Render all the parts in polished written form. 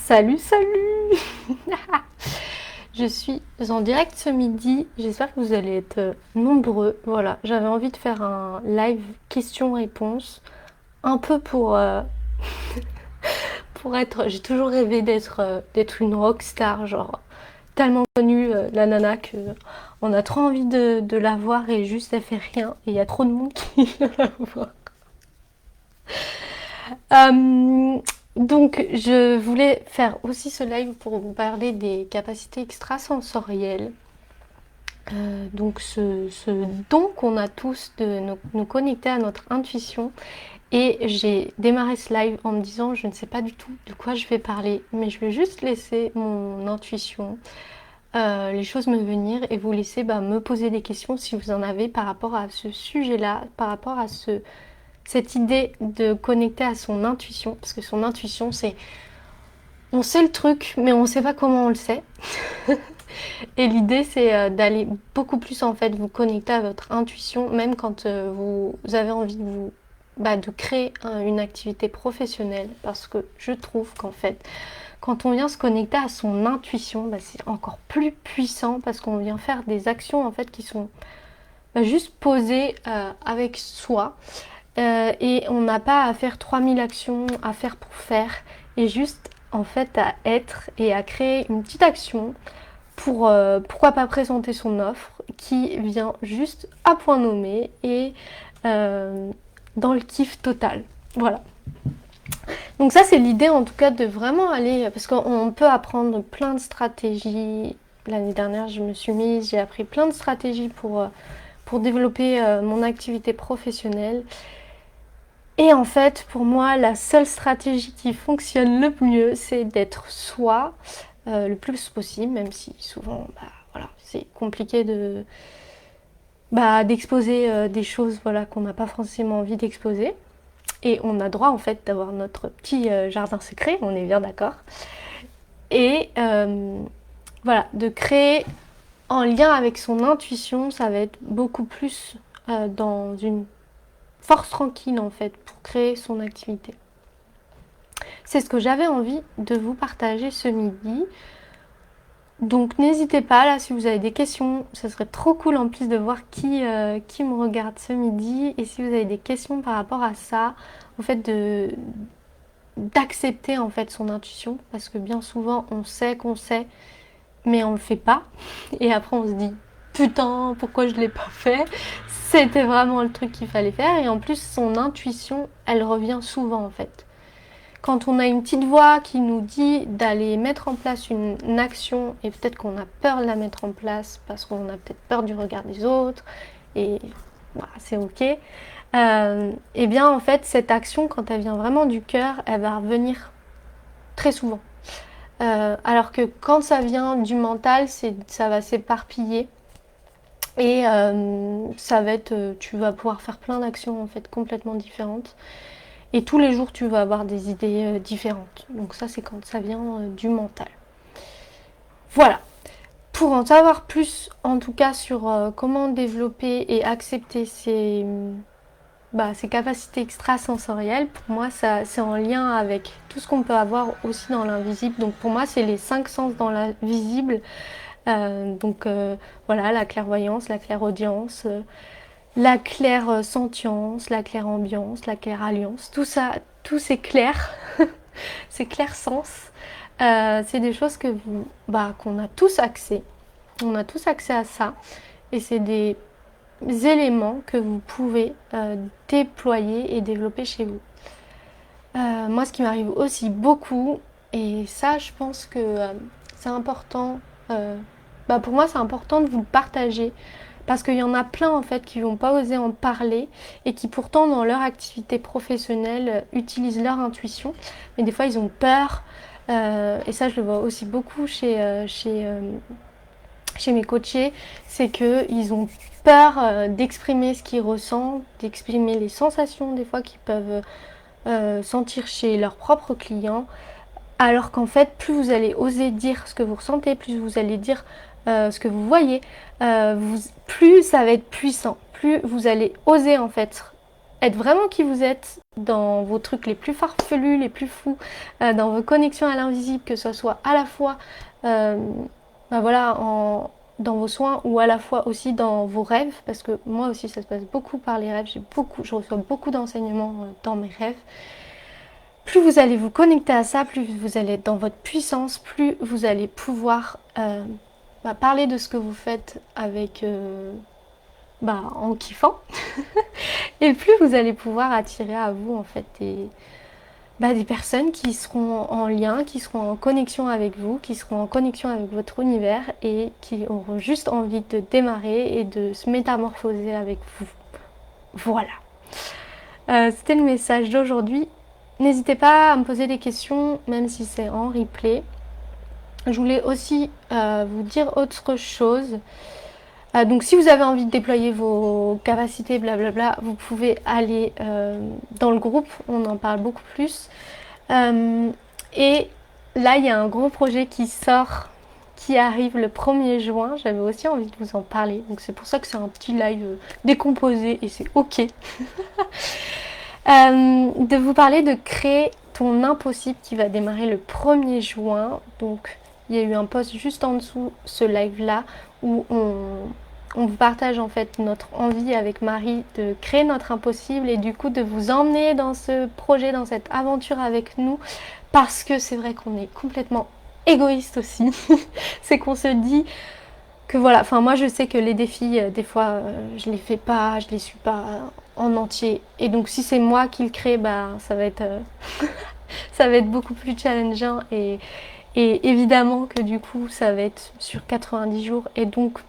Salut, salut. Je suis en direct ce midi, j'espère que vous allez être nombreux. Voilà, j'avais envie de faire un live questions-réponses, un peu pour être... J'ai toujours rêvé d'être une rockstar, genre tellement connue, la nana, que on a trop envie de la voir et juste elle fait rien. Et il y a trop de monde qui veut la voir. Euh, donc, je voulais faire aussi ce live pour vous parler des capacités extrasensorielles. Donc, ce don qu'on a tous de nous connecter à notre intuition. Et j'ai démarré ce live en me disant, je ne sais pas du tout de quoi je vais parler, mais je vais juste laisser mon intuition, les choses me venir et vous laisser me poser des questions si vous en avez par rapport à ce sujet-là, par rapport à cette idée de connecter à son intuition, parce que son intuition, c'est on sait le truc, mais on ne sait pas comment on le sait. Et l'idée, c'est d'aller beaucoup plus en fait vous connecter à votre intuition, même quand vous avez envie de créer une activité professionnelle, parce que je trouve qu'en fait, quand on vient se connecter à son intuition, c'est encore plus puissant parce qu'on vient faire des actions en fait qui sont juste posées avec soi. Et on n'a pas à faire 3000 actions, à faire pour faire, et juste en fait à être et à créer une petite action pour pourquoi pas présenter son offre qui vient juste à point nommé et euh, dans le kiff total. Voilà. Donc ça c'est l'idée en tout cas de vraiment aller, parce qu'on peut apprendre plein de stratégies. L'année dernière j'ai appris plein de stratégies pour développer mon activité professionnelle. Et en fait, pour moi, la seule stratégie qui fonctionne le mieux, c'est d'être soi le plus possible, même si souvent, voilà, c'est compliqué d'exposer des choses voilà, qu'on n'a pas forcément envie d'exposer. Et on a droit en fait d'avoir notre petit jardin secret, on est bien d'accord. Et voilà, de créer en lien avec son intuition, ça va être beaucoup plus dans une force tranquille en fait pour créer son activité. C'est ce que j'avais envie de vous partager ce midi. Donc n'hésitez pas là si vous avez des questions, ce serait trop cool en plus de voir qui me regarde ce midi, et si vous avez des questions par rapport à ça, au fait d'accepter en fait son intuition, parce que bien souvent on sait qu'on sait mais on le fait pas, et après on se dit putain pourquoi je l'ai pas fait, c'était vraiment le truc qu'il fallait faire. Et en plus son intuition elle revient souvent en fait. Quand on a une petite voix qui nous dit d'aller mettre en place une action, et peut-être qu'on a peur de la mettre en place parce qu'on a peut-être peur du regard des autres, et c'est ok, et bien en fait cette action, quand elle vient vraiment du cœur, elle va revenir très souvent. Alors que quand ça vient du mental, ça va s'éparpiller, et ça va être, tu vas pouvoir faire plein d'actions en fait complètement différentes. Et tous les jours, tu vas avoir des idées différentes. Donc ça, c'est quand ça vient du mental. Voilà. Pour en savoir plus, en tout cas, sur comment développer et accepter ces capacités extrasensorielles, pour moi, ça, c'est en lien avec tout ce qu'on peut avoir aussi dans l'invisible. Donc pour moi, c'est les 5 sens dans l'invisible. Voilà, la clairvoyance, la clairaudience, la claire sentience, la claire ambiance, la claire alliance, tout ça, tous ces clairs, ces clairs sens, c'est des choses qu'on a tous accès. On a tous accès à ça, et c'est des éléments que vous pouvez déployer et développer chez vous. Moi, ce qui m'arrive aussi beaucoup, et ça, je pense que c'est important. Pour moi, c'est important de vous le partager, parce qu'il y en a plein en fait qui vont pas oser en parler, et qui pourtant dans leur activité professionnelle utilisent leur intuition, mais des fois ils ont peur. Et ça, je le vois aussi beaucoup chez mes coachés, c'est qu'ils ont peur d'exprimer ce qu'ils ressentent, d'exprimer les sensations des fois qu'ils peuvent sentir chez leurs propres clients. Alors qu'en fait, plus vous allez oser dire ce que vous ressentez, plus vous allez dire ce que vous voyez, plus ça va être puissant, plus vous allez oser en fait être vraiment qui vous êtes dans vos trucs les plus farfelus, les plus fous, dans vos connexions à l'invisible, que ce soit à la fois voilà, dans vos soins ou à la fois aussi dans vos rêves, parce que moi aussi ça se passe beaucoup par les rêves, je reçois beaucoup d'enseignements dans mes rêves. Plus vous allez vous connecter à ça, plus vous allez être dans votre puissance, plus vous allez pouvoir parler de ce que vous faites avec en kiffant. Et plus vous allez pouvoir attirer à vous en fait des personnes qui seront en lien, qui seront en connexion avec vous, qui seront en connexion avec votre univers et qui auront juste envie de démarrer et de se métamorphoser avec vous. Voilà. C'était le message d'aujourd'hui. N'hésitez pas à me poser des questions, même si c'est en replay. Je voulais aussi vous dire autre chose. Donc si vous avez envie de déployer vos capacités, blablabla, vous pouvez aller dans le groupe, on en parle beaucoup plus. Et là, il y a un gros projet qui sort, qui arrive le 1er juin. J'avais aussi envie de vous en parler. Donc c'est pour ça que c'est un petit live décomposé et c'est ok. De vous parler de créer ton impossible qui va démarrer le 1er juin. Donc il y a eu un post juste en dessous ce live là où on vous partage en fait notre envie avec Marie de créer notre impossible et du coup de vous emmener dans ce projet, dans cette aventure avec nous, parce que c'est vrai qu'on est complètement égoïste aussi. C'est qu'on se dit que voilà, enfin moi je sais que les défis, des fois je les fais pas, je les suis pas en entier. Et donc si c'est moi qui le crée, ça va être ça va être beaucoup plus challengeant et évidemment que du coup ça va être sur 90 jours et donc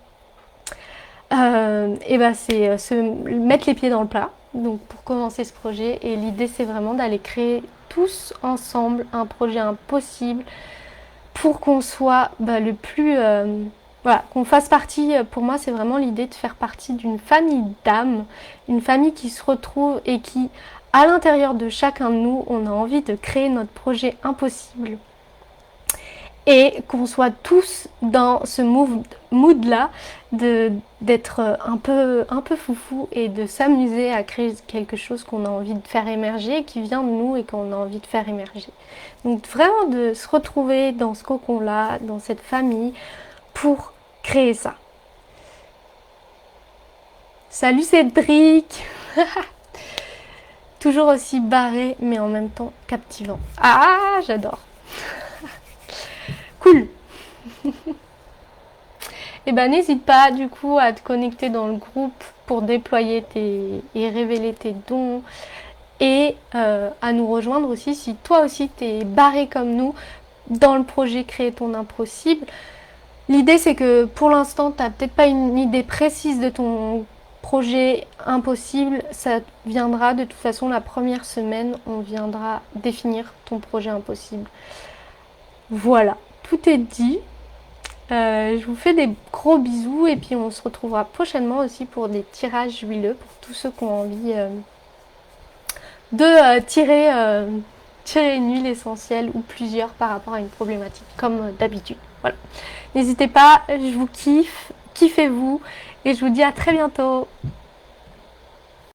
c'est se mettre les pieds dans le plat donc pour commencer ce projet et l'idée c'est vraiment d'aller créer tous ensemble un projet impossible pour qu'on soit le plus voilà, qu'on fasse partie, pour moi c'est vraiment l'idée de faire partie d'une famille d'âmes, une famille qui se retrouve et qui, à l'intérieur de chacun de nous, on a envie de créer notre projet impossible. Et qu'on soit tous dans ce mood-là d'être un peu foufou et de s'amuser à créer quelque chose qu'on a envie de faire émerger, qui vient de nous et qu'on a envie de faire émerger. Donc vraiment de se retrouver dans ce cocon-là, dans cette famille, pour créer ça. Salut Cédric. Toujours aussi barré mais en même temps captivant. Ah, j'adore. Cool. Et n'hésite pas du coup à te connecter dans le groupe pour déployer et révéler tes dons et à nous rejoindre aussi si toi aussi t'es barré comme nous dans le projet Créer ton impossible. L'idée c'est que pour l'instant t'as peut-être pas une idée précise de ton projet impossible, ça viendra de toute façon la première semaine, on viendra définir ton projet impossible. Voilà, tout est dit. Je vous fais des gros bisous et puis on se retrouvera prochainement aussi pour des tirages huileux pour tous ceux qui ont envie de tirer une huile essentielle ou plusieurs par rapport à une problématique comme d'habitude. Voilà. N'hésitez pas, je vous kiffe, kiffez-vous et je vous dis à très bientôt.